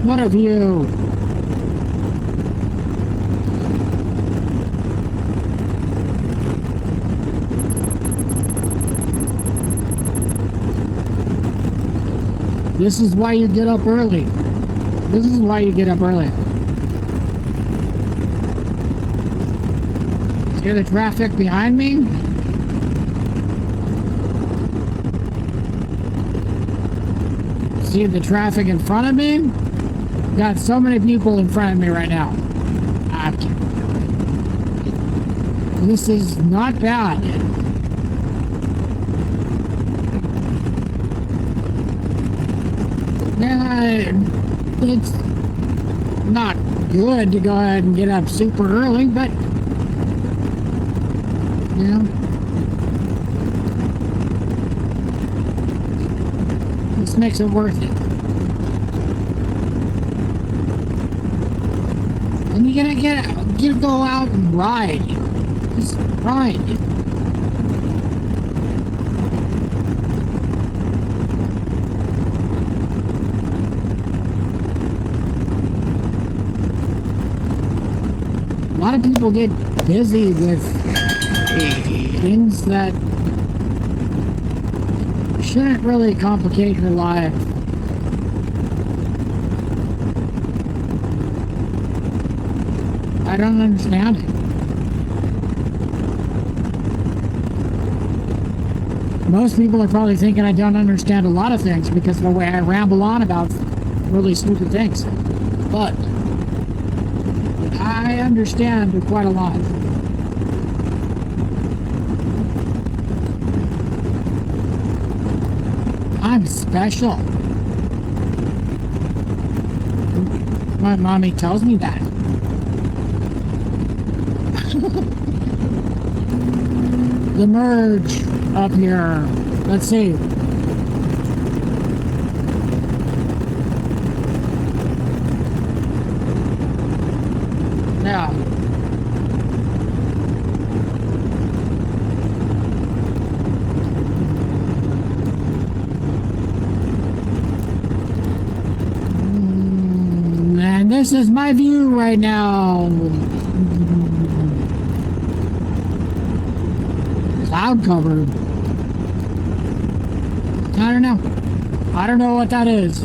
What a view! This is why you get up early. This is why you get up early. See the traffic behind me? See the traffic in front of me? Got so many people in front of me right now. This is not bad. It's not good to go ahead and get up super early, but you know, this makes it worth it. And you're gonna get to go out and ride. Just ride. A lot of people get busy with things that shouldn't really complicate your life. I don't understand it. Most people are probably thinking I don't understand a lot of things because of the way I ramble on about really stupid things. But I understand quite a lot. I'm special. My mommy tells me that. The merge up here. Let's see. Yeah. And this is my view right now. Cloud cover. I don't know. I don't know what that is.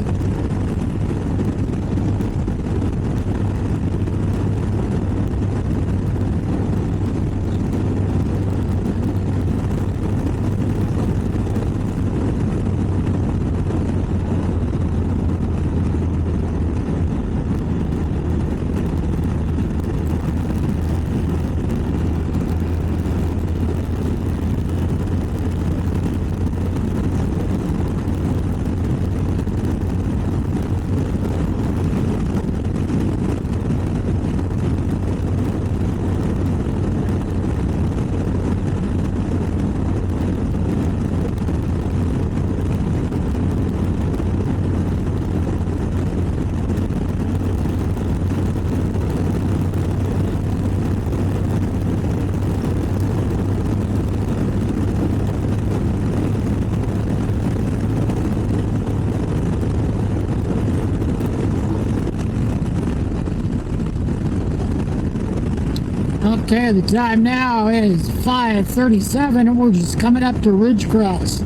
Okay, the time now is 5:37 and we're just coming up to Ridgecrest.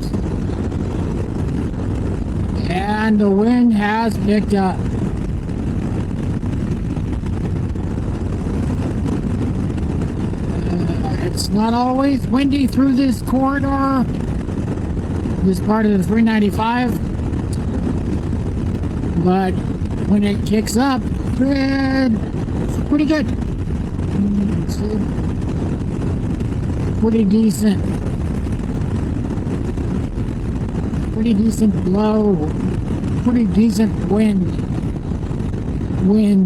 And the wind has picked up. It's not always windy through this corridor, this part of the 395, but when it kicks up, it's pretty good. Pretty decent blow, pretty decent wind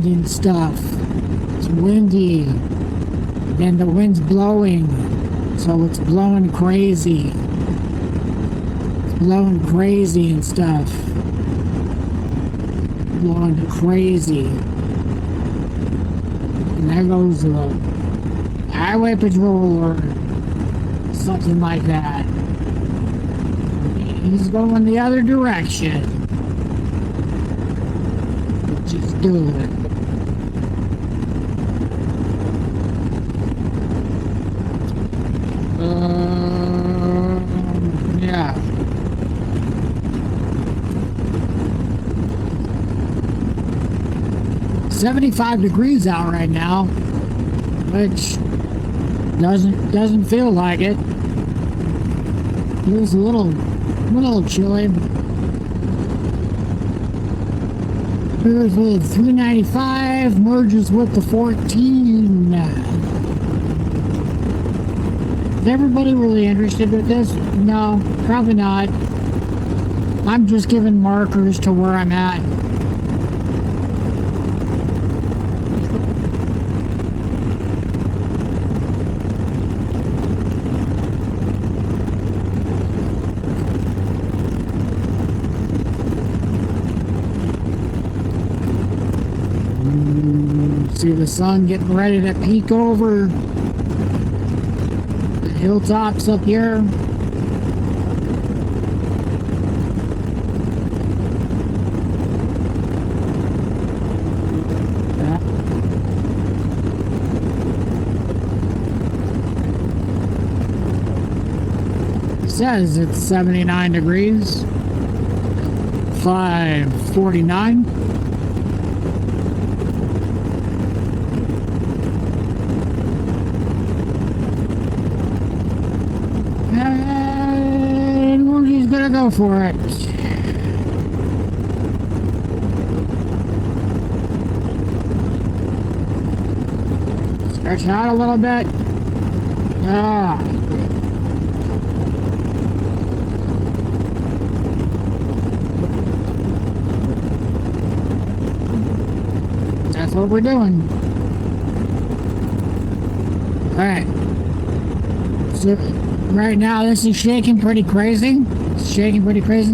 and stuff. It's windy and the wind's blowing, so it's blowing crazy. It's blowing crazy and stuff. Blowing crazy. And there goes the highway patrol or something like that. He's going the other direction. Just do it. Yeah. It's 75 degrees out right now, which doesn't feel like it. Feels a little chilly. Here's with 395, merges with the 14. Is everybody really interested with this? No, probably not. I'm just giving markers to where I'm at. See the sun getting ready to peek over the hilltops up here. It says it's 79 degrees. 549. And we're just gonna go for it. Stretch out a little bit. That's what we're doing. Alright. So right now this is shaking pretty crazy. It's shaking pretty crazy.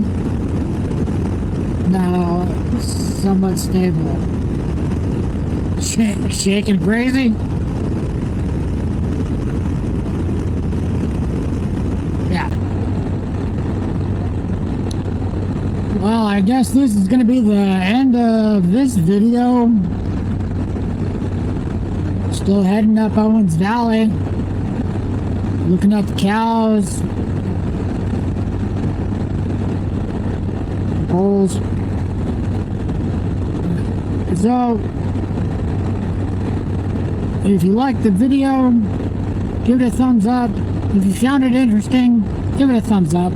Now somewhat stable. Shaking crazy? Yeah. Well, I guess this is gonna be the end of this video. Still heading up Owens Valley. Looking at the cows. Bulls. So, if you liked the video, give it a thumbs up. If you found it interesting, give it a thumbs up.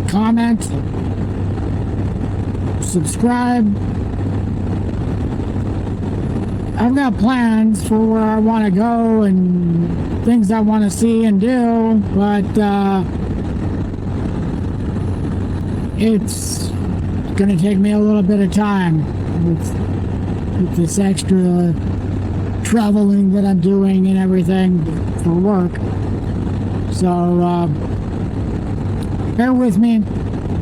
Comment. Subscribe. I've got plans for where I want to go and things I want to see and do, but it's going to take me a little bit of time with this extra traveling that I'm doing and everything for work. So bear with me.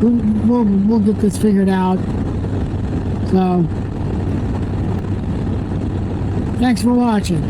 We'll get this figured out. So thanks for watching.